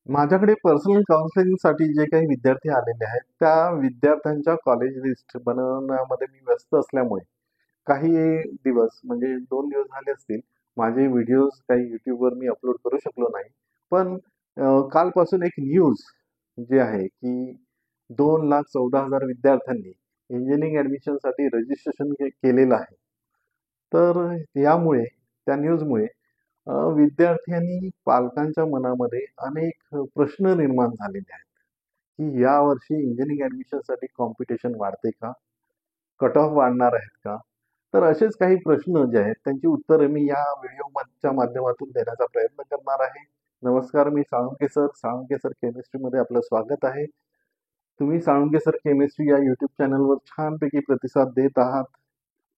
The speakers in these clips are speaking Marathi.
माझ्याकडे पर्सनल काउन्सिलिंगसाठी जे काही विद्यार्थी आलेले आहेत, त्या विद्यार्थ्यांच्या कॉलेज लिस्ट बनवण्यामध्ये मी व्यस्त असल्यामुळे काही दिवस म्हणजे 2 दिवस झाले असतील, माझे व्हिडिओज काही YouTubeवर मी अपलोड करू शकलो नाही. पण कालपासून एक न्यूज जी आहे, की 2,14,000 विद्यार्थ्यांनी इंजिनिअरिंग ॲडमिशनसाठी रजिस्ट्रेशन केलेलं आहे. तर यामुळे त्या न्यूजमुळे विद्यार्थी आणि पालकांच्या मनामध्ये अनेक प्रश्न निर्माण झालेले आहेत, की यावर्षी इंजिनिअरिंग ॲडमिशनसाठी कॉम्पिटिशन वाढते का? कट ऑफ वाढणार आहेत का? तर असेच काही प्रश्न जे आहेत त्यांची उत्तरं मी या व्हिडिओच्या माध्यमातून देण्याचा प्रयत्न करणार आहे. नमस्कार, मी साळुंखे सर. साळुंखे सर केमिस्ट्रीमध्ये आपलं स्वागत आहे. तुम्ही साळुंखे सर केमिस्ट्री या YouTube चॅनलवर छानपैकी प्रतिसाद देत आहात.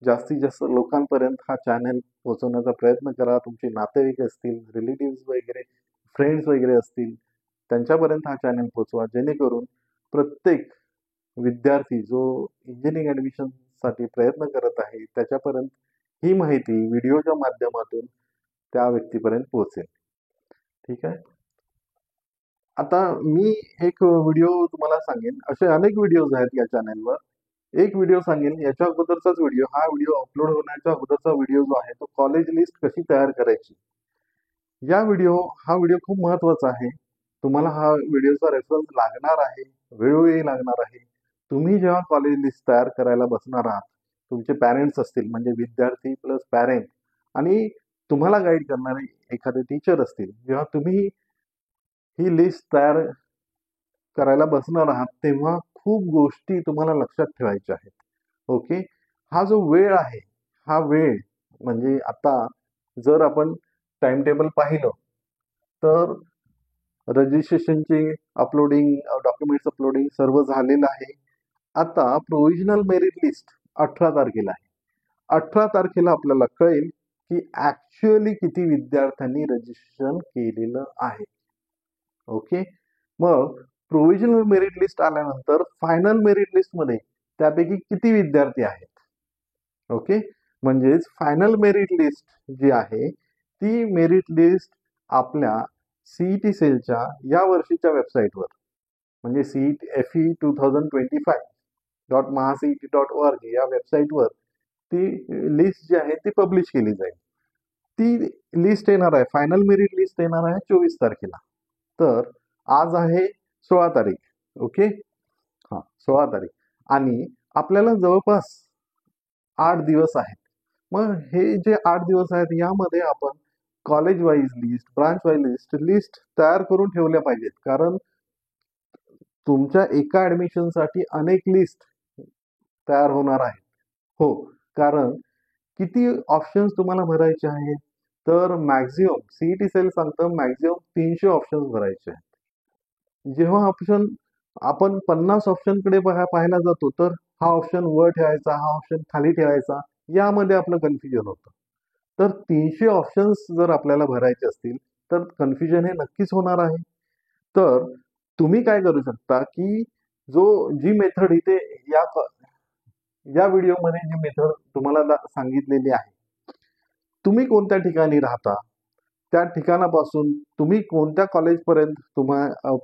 जास्तीत जास्त लोकांपर्यंत हा चॅनल पोहोचवण्याचा प्रयत्न करा. तुमचे नातेवाईक असतील, रिलेटिव्हज वगैरे, फ्रेंड्स वगैरे असतील, त्यांच्यापर्यंत हा चॅनल पोहोचवा. जेणेकरून प्रत्येक विद्यार्थी जो इंजिनिअरिंग ॲडमिशनसाठी प्रयत्न करत आहे, त्याच्यापर्यंत ही माहिती व्हिडिओच्या माध्यमातून त्या व्यक्तीपर्यंत पोहोचेल. ठीक आहे. आता मी एक व्हिडिओ तुम्हाला सांगेन. असे अनेक व्हिडिओज आहेत या चॅनलवर. एक व्हिडिओ सांगेन, याच्या अगोदरचाच व्हिडिओ, हा व्हिडिओ अपलोड होण्याच्या अगोदरचा व्हिडिओ जो आहे तो कॉलेज लिस्ट कशी तयार करायची, हा व्हिडिओ खूप महत्वाचा आहे. तुम्हाला हा व्हिडिओचा रेफरन्स लागणार आहे, वेळोवेळी लागणार आहे. तुम्ही जेव्हा कॉलेज लिस्ट तयार करायला बसणार आहात, तुमचे पॅरेंट्स असतील म्हणजे विद्यार्थी प्लस पॅरेंट आणि तुम्हाला गाईड करणारे एखादे टीचर असतील, जेव्हा तुम्ही ही लिस्ट तयार करायला बसणार आहात, तेव्हा खूप गोष्टी तुम्हाला लक्षात ठेवायच्या आहेत. ओके. हा जो वेळ आहे, हा वेळ म्हणजे आता जर आपण टाइम टेबल पाहिलं तर रजिस्ट्रेशनची अपलोडिंग, डॉक्युमेंट्स अपलोडिंग सर्व झालेलं आहे. आता प्रोव्हिजनल मेरिट लिस्ट 18 तारखेला आहे. 18 तारखेला आपल्याला कळेल की ऍक्च्युअली किती विद्यार्थ्यांनी रजिस्ट्रेशन केलेलं आहे. ओके. मग प्रोव्हिजनल मेरिट लिस्ट आल्यानंतर फायनल मेरिट लिस्ट मध्ये त्यापैकी किती विद्यार्थी आहेत. ओके. म्हणजेच फायनल मेरिट लिस्ट जी आहे ती मेरिट लिस्ट आपल्या सीईटी सेलच्या या वर्षीच्या वेबसाईटवर म्हणजे सीईटी FE 2025.mahacet.org या वेबसाईटवर ती लिस्ट जी आहे ती पब्लिश केली जाईल. ती लिस्ट येणार आहे, फायनल मेरिट लिस्ट येणार आहे 24 तारखेला. तर आज आहे 16 तारीख. ओके. हा, 16 तारीख आणि आपल्याला जवळपास 8 दिवस आहेत. मग हे जे 8 दिवस आहेत यामध्ये आपण college wise list, branch wise list तयार करून ठेवल्या पाहिजेत. कारण तुमच्या एका ऍडमिशनसाठी अनेक लिस्ट तयार होणार आहेत. हो, कारण किती ऑप्शन्स तुम्हाला भरायचे आहेत, तर मॅक्झिमम सीईटी सेल सांगतं मॅक्झिमम 300 ऑप्शन्स भरायचे आहेत. जेव्हा आपण 50 ऑप्शनकडे पाहायला जातो तर हा ऑप्शन वर ठेवायचा, हा ऑप्शन खाली ठेवायचा, यामध्ये आपलं कन्फ्युजन होतं. तर 300 ऑप्शन्स जर आपल्याला भरायचे असतील तर कन्फ्युजन हे नक्कीच होणार आहे. तर तुम्ही काय करू शकता की जी मेथड इथे या व्हिडिओमध्ये जी मेथड तुम्हाला सांगितलेली आहे, तुम्ही कोणत्या ठिकाणी राहता, त्या ठिकाणापासून तुम्ही कोणत्या कॉलेजपर्यंत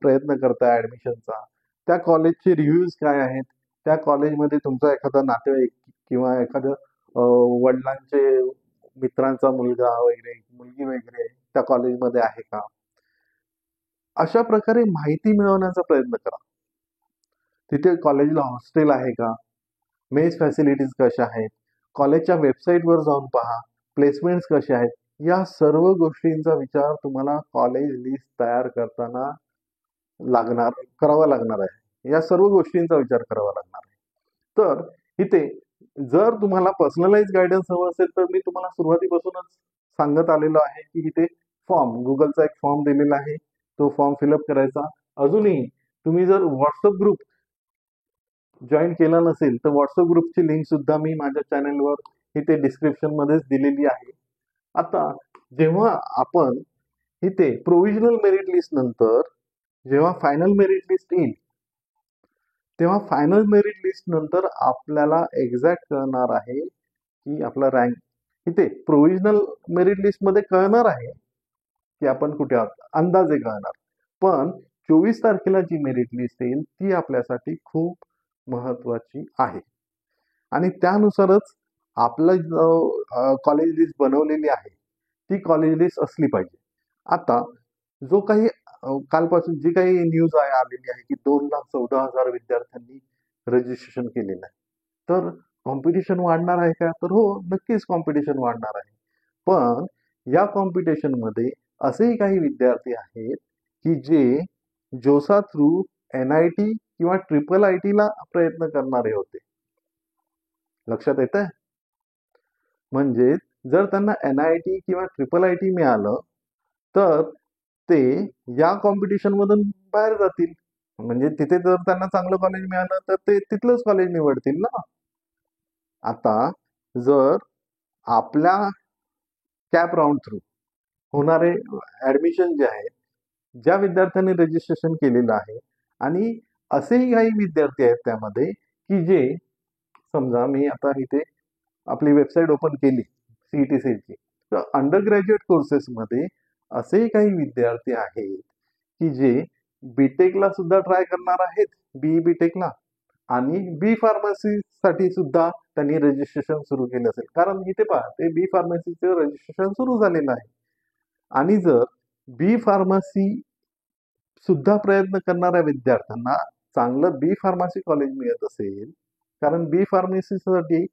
प्रयत्न करताय ऍडमिशनचा, त्या कॉलेजचे रिव्ह्यूज काय आहेत, त्या कॉलेजमध्ये तुमचा एखादा नातेवाईक किंवा एखादं वडिलांचे मित्रांचा मुलगा वगैरे, मुलगी वगैरे त्या कॉलेजमध्ये आहे का, अशा प्रकारे माहिती मिळवण्याचा प्रयत्न करा. तिथे कॉलेजला हॉस्टेल आहे का, मेस फॅसिलिटीज कशा आहेत, कॉलेजच्या वेबसाईटवर जाऊन पहा, प्लेसमेंट्स कसे आहेत. या सर्व गोष्टींचा विचार तुम्हाला कॉलेज लिस्ट तयार करताना करावा लागणार आहे. या सर्व गोष्टींचा विचार करावा लागणार आहे. तर इथे जर तुम्हाला पर्सनलाइज गायडन्स हवं असेल तर मी तुम्हाला सुरुवातीपासूनच सांगत आलेलो आहे की इथे गुगलचा एक फॉर्म दिलेला आहे, तो फॉर्म फिलअप करायचा. अजूनही तुम्ही जर व्हॉट्सअप ग्रुप जॉईन केला नसेल तर व्हॉट्सअप ग्रुपची लिंक सुद्धा मी माझ्या चॅनलवर इथे डिस्क्रिप्शन मध्येच दिलेली आहे. आता जेव्हा आपण इथे प्रोव्हिजनल मेरिट लिस्ट नंतर जेव्हा फायनल मेरिट लिस्ट येईल, तेव्हा फायनल मेरिट लिस्ट नंतर आपल्याला एक्झॅक्ट कळणार आहे की आपला रँक इथे प्रोव्हिजनल मेरिट लिस्ट मध्ये कळणार आहे की आपण कुठे आहोत, अंदाजे कळणार. पण 24 तारखेला जी मेरिट लिस्ट येईल ती आपल्यासाठी खूप महत्वाची आहे आणि त्यानुसारच आपलं कॉलेज लिस्ट बनवलेली आहे ती कॉलेज लिस्ट असली पाहिजे. आता जो काही कालपासून जी काही न्यूज आलेली आहे की 2,14,000 विद्यार्थ्यांनी रजिस्ट्रेशन केलेलं आहे, तर कॉम्पिटिशन वाढणार आहे का? तर हो, नक्कीच कॉम्पिटिशन वाढणार आहे. पण या कॉम्पिटिशन मध्ये असेही काही विद्यार्थी आहेत की जे जोसा थ्रू NIT किंवा IIIT ला प्रयत्न करणारे होते. लक्षात येत आहे? म्हणजे जर त्यांना NIT किंवा IIIT मिळालं तर ते या कॉम्पिटिशन मधून बाहेर जातील. म्हणजे तिथे जर त्यांना चांगलं कॉलेज मिळालं तर ते तिथलंच कॉलेज निवडतील ना. आता जर आपल्या कॅप राऊंड थ्रू होणारे ऍडमिशन जे आहे, ज्या विद्यार्थ्यांनी रजिस्ट्रेशन केलेलं आहे आणि असेही काही विद्यार्थी आहेत त्यामध्ये की जे समजा मी आता इथे आपली वेबसाईट ओपन केली CET सेलची, तर अंडर ग्रॅज्युएट कोर्सेसमध्ये असेही काही विद्यार्थी आहेत की जे बीटेकला सुद्धा ट्राय करणार आहेत, BE बीटेकला, आणि बी फार्मसीसाठी सुद्धा त्यांनी रजिस्ट्रेशन सुरू केलं असेल. कारण इथे पहा, ते बी फार्मसीचं रजिस्ट्रेशन सुरू झालेलं आहे. आणि जर बी फार्मसी सुद्धा प्रयत्न करणाऱ्या विद्यार्थ्यांना चांगलं बी फार्मसी कॉलेज मिळत असेल, कारण बी फार्मसीसाठी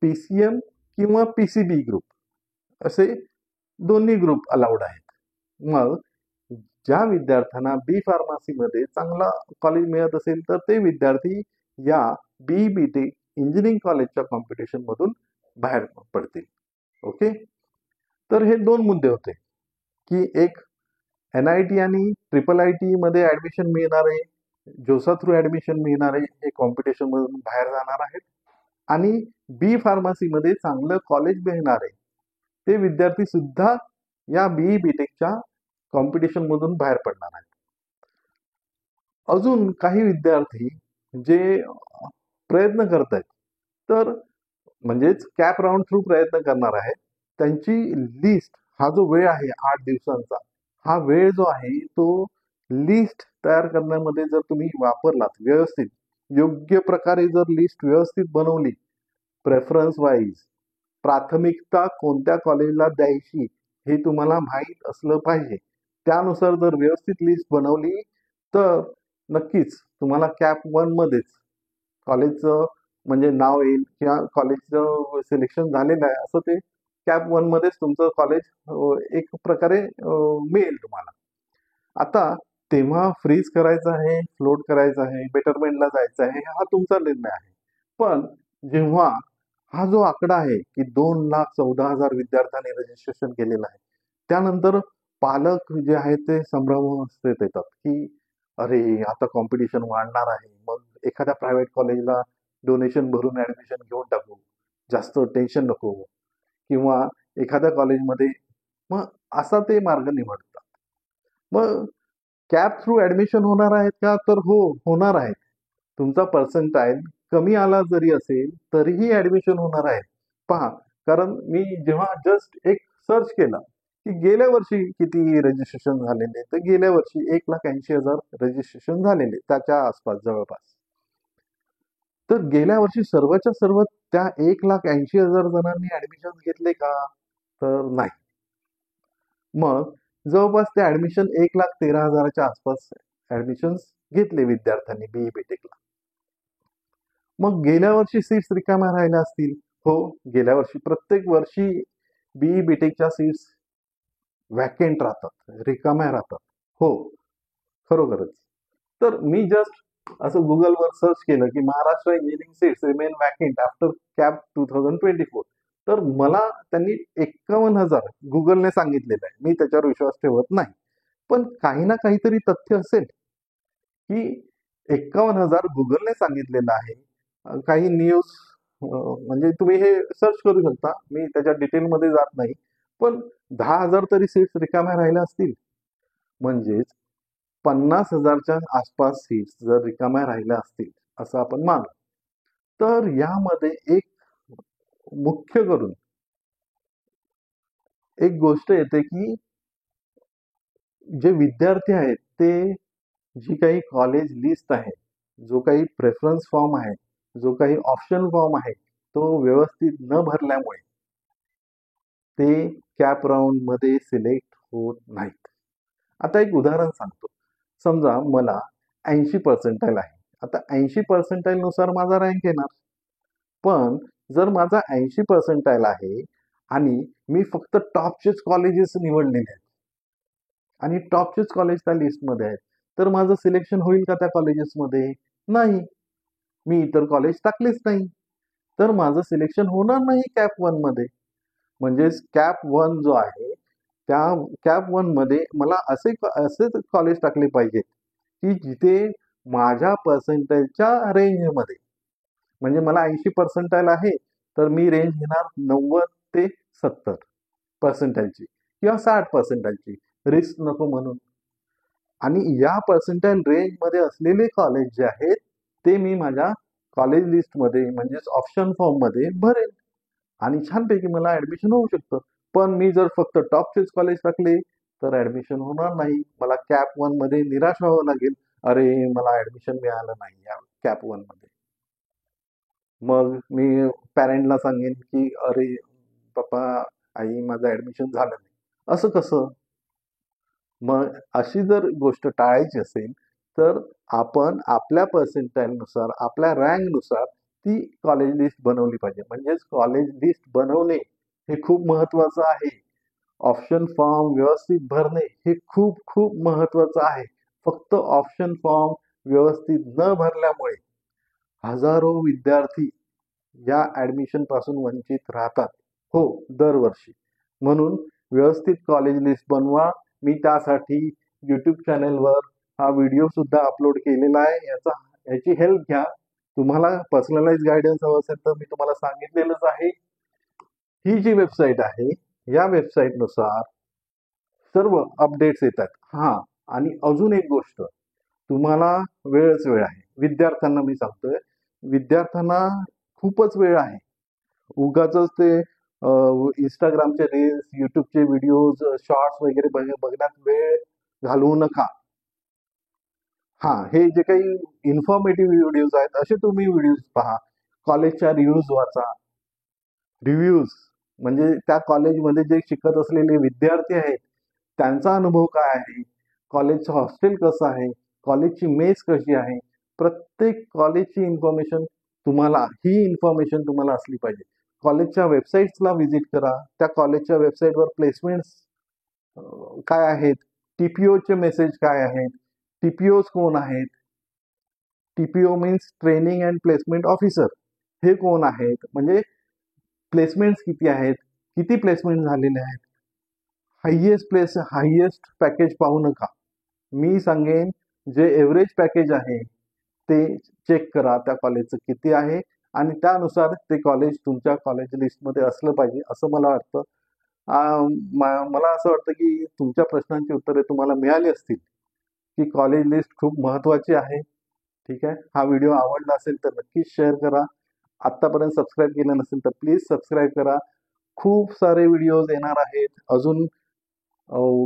PCM किंवा PCB ग्रुप असे दोन्ही ग्रुप अलाउड आहेत. मग ज्या विद्यार्थ्यांना बी फार्मसीमध्ये चांगला कॉलेज मिळत असेल तर ते विद्यार्थी या BE बीटेक इंजिनिअरिंग कॉलेजच्या कॉम्पिटिशन मधून बाहेर पडतील. ओके, तर हे दोन मुद्दे होते की एक NIT आणि IIIT मध्ये ऍडमिशन मिळणारे, जोसा थ्रू ऍडमिशन मिळणारे हे कॉम्पिटिशन मधून बाहेर जाणार आहेत आणि बी फार्मसीमध्ये चांगलं कॉलेज मिळणारे ते विद्यार्थी सुद्धा या BE बीटेकच्या कॉम्पिटिशन मधून बाहेर पडणार आहेत. अजून काही विद्यार्थी जे प्रयत्न करत आहेत, तर म्हणजेच कॅप राऊंड थ्रू प्रयत्न करणार आहेत, त्यांची लिस्ट हा जो वेळ आहे 8 दिवसांचा, हा वेळ जो आहे तो लिस्ट तयार करण्यामध्ये जर तुम्ही वापरलात व्यवस्थित, योग्य प्रकारे जर लिस्ट व्यवस्थित बनवली, प्रेफरन्स वाईज प्राथमिकता कोणत्या कॉलेजला द्यायची हे तुम्हाला माहीत असलं पाहिजे. त्यानुसार जर व्यवस्थित लिस्ट बनवली तर नक्कीच तुम्हाला कॅप 1 मध्येच कॉलेजचं म्हणजे नाव येईल किंवा कॉलेजचं सिलेक्शन झालेलं आहे असं ते कॅप 1 मध्येच तुमचं कॉलेज एक प्रकारे मिळेल तुम्हाला. आता तेव्हा फ्रीज करायचं आहे, फ्लोट करायचं आहे, बेटरमेंटला जायचं आहे, हा तुमचा निर्णय आहे. पण जेव्हा हा जो आकडा आहे की 2,14,000 विद्यार्थ्यांनी रजिस्ट्रेशन केलेलं आहे, त्यानंतर पालक जे आहेत ते संभ्रमावस्थेत येतात की अरे आता कॉम्पिटिशन वाढणार आहे, मग एखाद्या प्रायव्हेट कॉलेजला डोनेशन भरून ऍडमिशन घेऊन टाकू, जास्त टेन्शन नको, किंवा एखाद्या कॉलेजमध्ये मग असा ते मार्ग निवडतात. मग कॅप थ्रू ऍडमिशन होणार आहेत का? तर हो, होणार आहेत. तुमचा पर्सेंटाईल कमी आला जरी असेल तरीही ऍडमिशन होणार आहे. पहा, कारण मी जेव्हा जस्ट एक सर्च केला की गेल्या वर्षी किती रजिस्ट्रेशन झालेले, तर गेल्या वर्षी 1,80,000 रजिस्ट्रेशन झालेले, त्याच्या आसपास जवळपास. तर गेल्या वर्षी सर्वच्या सर्व त्या 1,80,000 जणांनी ऍडमिशन घेतले का? तर नाही. मग जवळपास ते ऍडमिशन 1,13,000च्या आसपास ऍडमिशन घेतले विद्यार्थ्यांनी BE बीटेकला. मग गेल्या वर्षी सीट्स रिकाम्या राहिल्या असतील. हो, गेल्या वर्षी प्रत्येक वर्षी BE बीटेकच्या सीट्स वॅकेंट राहतात, रिकाम्या राहतात. हो, खरोखरच. तर मी जस्ट असं गुगलवर सर्च केलं की Maharashtra engineering seats remain vacant after cap 2024. तर मला त्यांनी 51,000 गुगलने सांगितलेलं आहे. मी त्याच्यावर विश्वास ठेवत नाही, पण काही ना काहीतरी तथ्य असेल की 51,000 गुगलने सांगितलेलं आहे. काही न्यूज म्हणजे तुम्ही हे सर्च करू शकता, मी त्याच्या डिटेलमध्ये जात नाही. पण 10,000 तरी सीट्स रिकाम्या राहिल्या असतील. म्हणजेच 50,000च्या आसपास सीट्स जर रिकाम्या राहिल्या असतील असं आपण मानू, तर यामध्ये एक मुख्य करून एक गोष्ट येते की जे विद्यार्थी आहेत ते जी काही कॉलेज लिस्ट आहे, जो काही प्रेफरन्स फॉर्म आहे, जो काही ऑप्शन फॉर्म आहे, तो व्यवस्थित न भरल्यामुळे ते कॅप राउंडमध्ये सिलेक्ट होत नाहीत. आता एक उदाहरण सांगतो. समजा मला 80% आहे. आता 80% नुसार माझा रँक येणार. पण जर माझा 80% आहे आणि मी फक्त टॉपचेच कॉलेजेस निवडलेले आहेत आणि टॉपचेच कॉलेज त्या लिस्टमध्ये आहेत, तर माझं सिलेक्शन होईल का त्या कॉलेजेसमध्ये? नाही. मी इतर कॉलेज टाकलेच नाही. तर माझं सिलेक्शन होणार नाही कॅप 1 मध्ये. म्हणजेच कॅप 1 जो आहे, त्या कॅप 1 मध्ये मला असेच कॉलेज टाकले पाहिजेत, की जिथे माझ्या पर्सेंटाइलच्या रेंजमध्ये, म्हणजे मला 80% आहे, तर मी रेंज घेणार 90 ते 70 पर्सेंटाइलची किंवा 60 पर्सेंटाइलची. रिस्क नको म्हणून. आणि या पर्सेंटाइल रेंजमध्ये असलेले कॉलेज जे आहेत, ते मी माझ्या कॉलेज लिस्टमध्ये म्हणजेच ऑप्शन फॉर्ममध्ये भरेन आणि छानपैकी मला ॲडमिशन होऊ शकतं. पण मी जर फक्त टॉपचेच कॉलेज टाकले, तर ॲडमिशन होणार नाही. मला कॅप 1 मध्ये निराश व्हावं लागेल. अरे, मला ॲडमिशन मिळालं नाही या कॅप 1 मध्ये. मग मी पॅरेंटला सांगेन, की "अरे, पप्पा, आई, माझं ॲडमिशन झालं नाही." असं कसं? मग अशी जर गोष्ट टाळायची असेल, तर आपण आपल्या पर्सेंटाइलनुसार, आपल्या रँकनुसार ती कॉलेज लिस्ट बनवली पाहिजे. म्हणजेच कॉलेज लिस्ट बनवणे हे खूप महत्त्वाचं आहे. ऑप्शन फॉर्म व्यवस्थित भरणे हे खूप खूप महत्त्वाचं आहे. फक्त ऑप्शन फॉर्म व्यवस्थित न भरल्यामुळे हजारो विद्यार्थी या ॲडमिशनपासून वंचित राहतात. हो, दरवर्षी. म्हणून व्यवस्थित कॉलेज लिस्ट बनवा. मी त्यासाठी YouTube चॅनेलवर हा व्हिडिओ सुद्धा अपलोड केलेला आहे. याची हेल्प घ्या. तुम्हाला पर्सनलाइज गाईडन्स हवं असेल तर मी तुम्हाला सांगितलेलंच आहे. ही जी वेबसाईट आहे, या वेबसाईटनुसार सर्व अपडेट्स येतात. हां, आणि अजून एक गोष्ट, तुम्हाला वेळच वेळ आहे. विद्यार्थ्यांना मी सांगतोय, विद्यार्थ्यांना खूपच वेळ आहे. उगाचच ते Instagramचे रील्स, YouTubeचे व्हिडिओज, शॉर्ट्स वगैरे बघण्यात वेळ घालवू नका. हां, हे जे काही इन्फॉर्मेटिव्ह व्हिडिओज आहेत, असे तुम्ही व्हिडिओज पहा. कॉलेजच्या रिव्ह्यूज वाचा. रिव्ह्यूज म्हणजे त्या कॉलेजमध्ये जे शिकत असलेले विद्यार्थी आहेत, त्यांचा अनुभव काय आहे? कॉलेजचं हॉस्टेल कसं आहे? कॉलेजची मेस कशी आहे? प्रत्येक कॉलेजची ही इन्फॉर्मेशन तुम्हाला असली पाहिजे. कॉलेजच्या वेबसाईट्सला व्हिजिट करा. त्या कॉलेजच्या वेबसाईटवर प्लेसमेंट्स काय आहेत? टी-पी-ओचे मेसेज काय आहेत? टी-पी-ओज कोण आहेत? TPO means training and placement officer. हे कोण आहेत? म्हणजे प्लेसमेंट्स किती आहेत? किती प्लेसमेंट झालेले आहेत? हायेस्ट पॅकेज पाहू नका. मी सांगेन जे एव्हरेज पॅकेज आहे ते चेक करा, त्या कॉलेजचं किती आहे आणि त्यानुसार ते कॉलेज तुमच्या कॉलेज लिस्टमध्ये असलं पाहिजे असं मला वाटतं. मला असं वाटतं की तुमच्या प्रश्नांची उत्तरे तुम्हाला मिळाली असतील, की कॉलेज लिस्ट खूप महत्त्वाची आहे. ठीक आहे. हा व्हिडिओ आवडला असेल तर नक्कीच शेअर करा. आत्तापर्यंत सबस्क्राईब केलं नसेल तर प्लीज सबस्क्राईब करा. खूप सारे व्हिडिओज येणार आहेत. अजून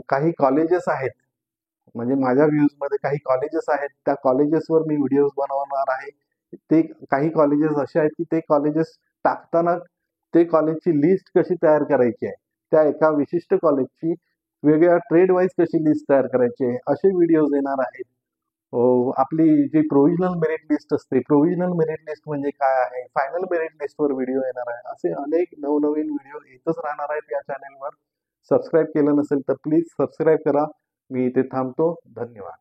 काही कॉलेजेस आहेत, म्हणजे माझ्या व्ह्यूजमध्ये काही कॉलेजेस आहेत. त्या कॉलेजेसवर मी व्हिडिओज बनवणार आहे. ते काही कॉलेजेस असे आहेत, की ते कॉलेजेस टाकताना ते कॉलेजची लिस्ट कशी तयार करायची आहे, त्या एका विशिष्ट कॉलेजची वेगळ्या ट्रेड वाईज कशी लिस्ट तयार करायची आहे, असे व्हिडिओज येणार आहेत. आपली जी प्रोव्हिजनल मेरिट लिस्ट असते, प्रोव्हिजनल मेरिट लिस्ट म्हणजे काय आहे, फायनल मेरिट लिस्टवर व्हिडिओ येणार आहे. असे अनेक नवनवीन व्हिडिओ येतच राहणार आहेत या चॅनेलवर. सबस्क्राईब केलं नसेल तर प्लीज सबस्क्राईब करा. मी इथे थांबतो. धन्यवाद.